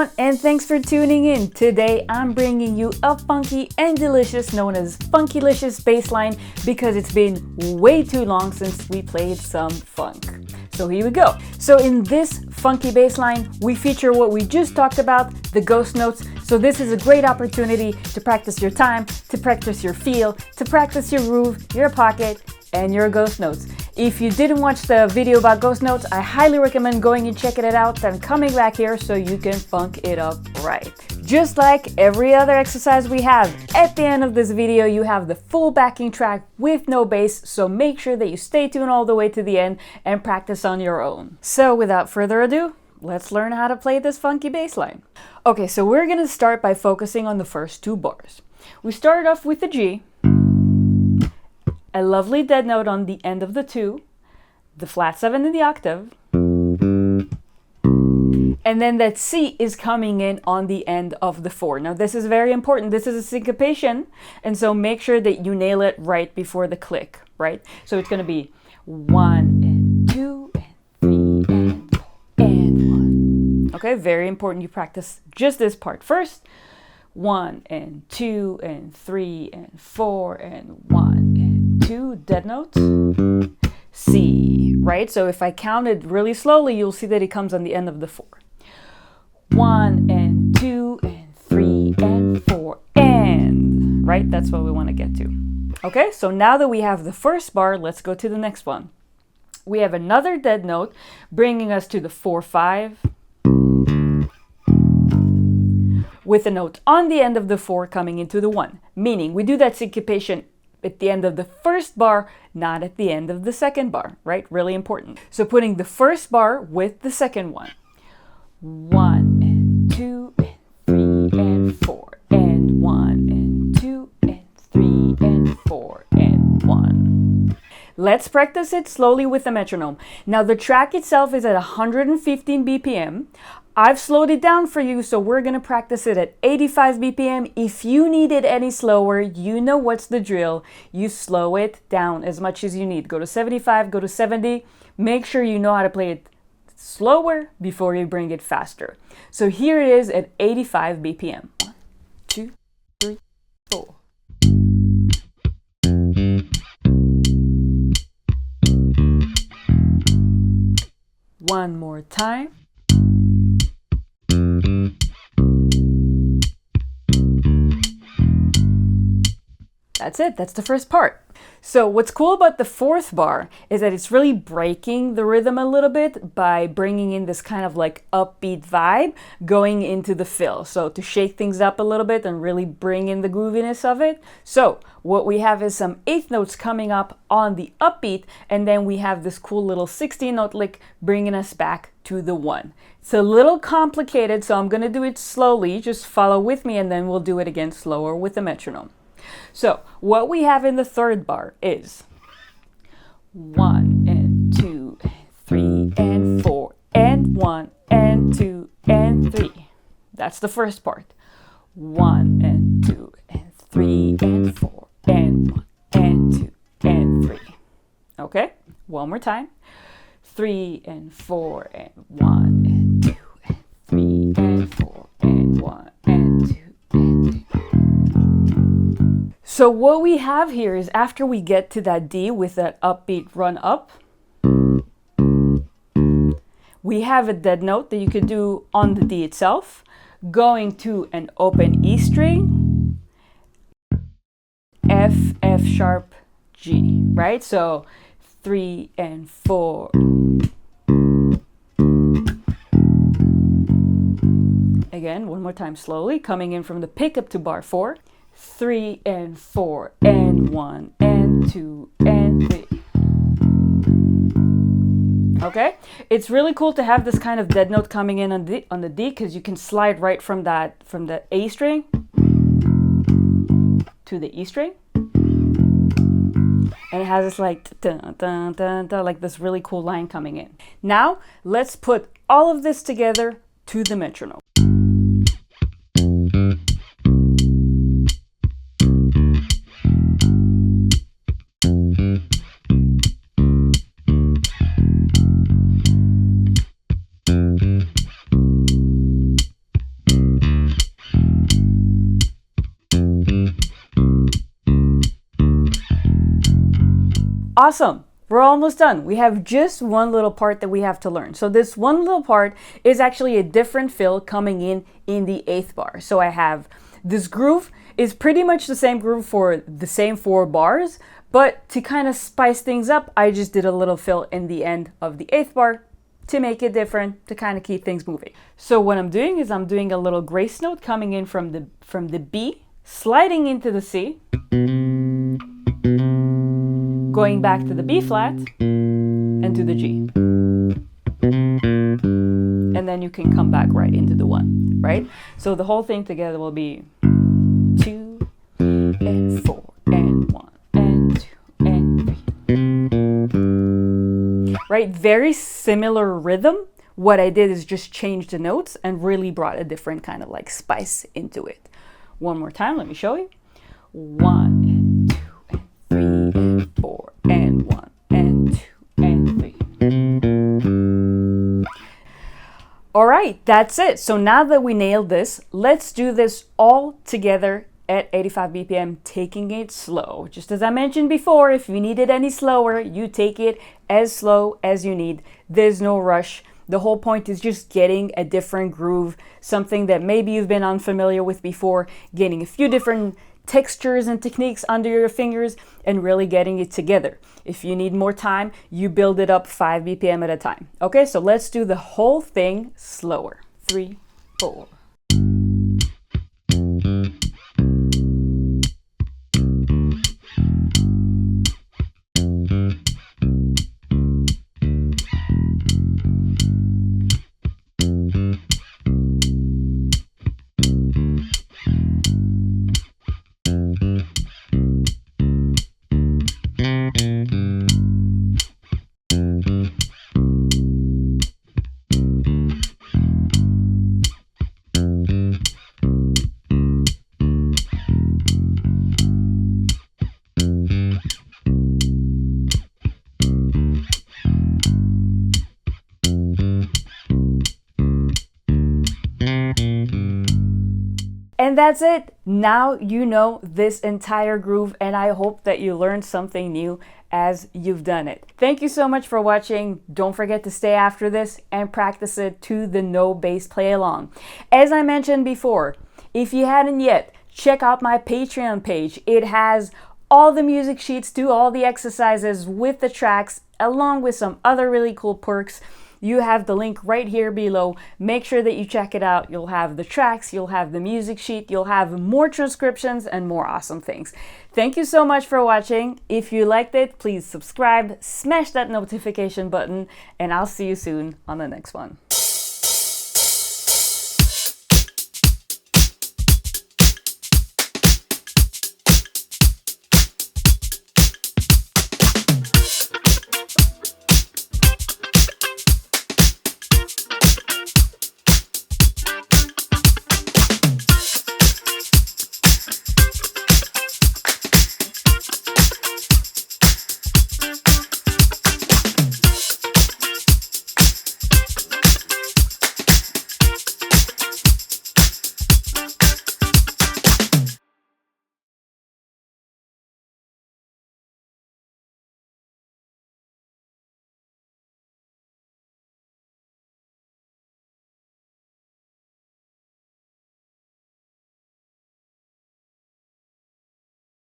everyone, and thanks for tuning in. Today I'm bringing you a funky and delicious known as Funkylicious bassline because it's been way too long since we played some funk. So here we go. So in this funky bassline, we feature what we just talked about, the ghost notes. So this is a great opportunity to practice your time, to practice your feel, to practice your groove, your pocket, and your ghost notes. If you didn't watch the video about ghost notes, I highly recommend going and checking it out and coming back here so you can funk it up right. Just like every other exercise we have, at the end of this video you have the full backing track with no bass, so make sure that you stay tuned all the way to the end and practice on your own. So without further ado, let's learn how to play this funky bass line. Okay, so we're gonna start by focusing on the first two bars. We started off with the G, a lovely dead note on the end of the 2, the flat 7 in the octave, and then that C is coming in on the end of the 4. Now this is very important. This is a syncopation, and so make sure that you nail it right before the click, right? So it's going to be 1 and 2 and 3 and 4 and 1. Okay, very important you practice just this part first. 1 and 2 and 3 and 4 and 1 and 2, dead notes, C, right? So if I count it really slowly, you'll see that it comes on the end of the 4. 1 and 2 and 3 and 4 and, right? That's what we want to get to. Okay, so now that we have the first bar, let's go to the next one. We have another dead note bringing us to the 4-5 with a note on the end of the 4 coming into the 1, meaning we do that syncopation at the end of the first bar, not at the end of the second bar, right? Really important. So putting the first bar with the second one. 1 and 2 and 3 and 4 and 1 and 2 and 3 and 4 and 1. Let's practice it slowly with the metronome. Now the track itself is at 115 BPM. I've slowed it down for you, so we're gonna practice it at 85 BPM. If you need it any slower, you know what's the drill. You slow it down as much as you need. Go to 75, go to 70. Make sure you know how to play it slower before you bring it faster. So here it is at 85 BPM. 1, 2, 3, 4. One more time. That's it, that's the first part. So what's cool about the fourth bar is that it's really breaking the rhythm a little bit by bringing in this kind of like upbeat vibe going into the fill. So to shake things up a little bit and really bring in the grooviness of it. So what we have is some eighth notes coming up on the upbeat, and then we have this cool little 16 note lick bringing us back to the 1. It's a little complicated, so I'm gonna do it slowly. Just follow with me and then we'll do it again slower with the metronome. So what we have in the third bar is 1 and 2 and 3 and 4 and 1 and 2 and 3. That's the first part. 1 and 2 and 3 and 4 and 1 and 2 and 3. Okay, one more time. 3 and 4 and 1 and 2 and 3 and 4 and 1 and 2 and 3. So what we have here is after we get to that D with that upbeat run up, we have a dead note that you could do on the D itself, going to an open E string, F, F sharp, G, right? So 3 and 4. Again, one more time slowly, coming in from the pickup to bar 4. 3 and 4 and 1 and 2 and 3. Okay, it's really cool to have this kind of dead note coming in on the D because you can slide right from the A string to the E string, and it has this like dun, dun, dun, dun, like this really cool line coming in. Now let's put all of this together to the metronome. Awesome. We're almost done. We have just one little part that we have to learn. So this one little part is actually a different fill coming in the 8th bar. So I have this groove is pretty much the same groove for the same 4 bars, but to kind of spice things up, I just did a little fill in the end of the 8th bar to make it different, to kind of keep things moving. So what I'm doing is I'm doing a little grace note coming in from the B, sliding into the C, going back to the B flat and to the G. And then you can come back right into the 1, right? So the whole thing together will be 2 and 4 and 1 and 2 and 3. Right? Very similar rhythm. What I did is just change the notes and really brought a different kind of like spice into it. One more time, let me show you. 1 and 2 and 3 and 4 and 1 and 2 and 3. All right, that's it. So now that we nailed this, let's do this all together at 85 BPM, taking it slow. Just as I mentioned before, if you need it any slower, you take it as slow as you need. There's no rush. The whole point is just getting a different groove, something that maybe you've been unfamiliar with before, getting a few different textures and techniques under your fingers and really getting it together. If you need more time, you build it up 5 BPM at a time. Okay, so let's do the whole thing slower. 3, 4. And that's it. Now you know this entire groove, and I hope that you learned something new as you've done it. Thank you so much for watching. Don't forget to stay after this and practice it to the no bass play along. As I mentioned before, if you hadn't yet, check out my Patreon page. It has all the music sheets to all the exercises with the tracks, along with some other really cool perks. You have the link right here below. Make sure that you check it out. You'll have the tracks, you'll have the music sheet, you'll have more transcriptions and more awesome things. Thank you so much for watching. If you liked it, please subscribe, smash that notification button, and I'll see you soon on the next one.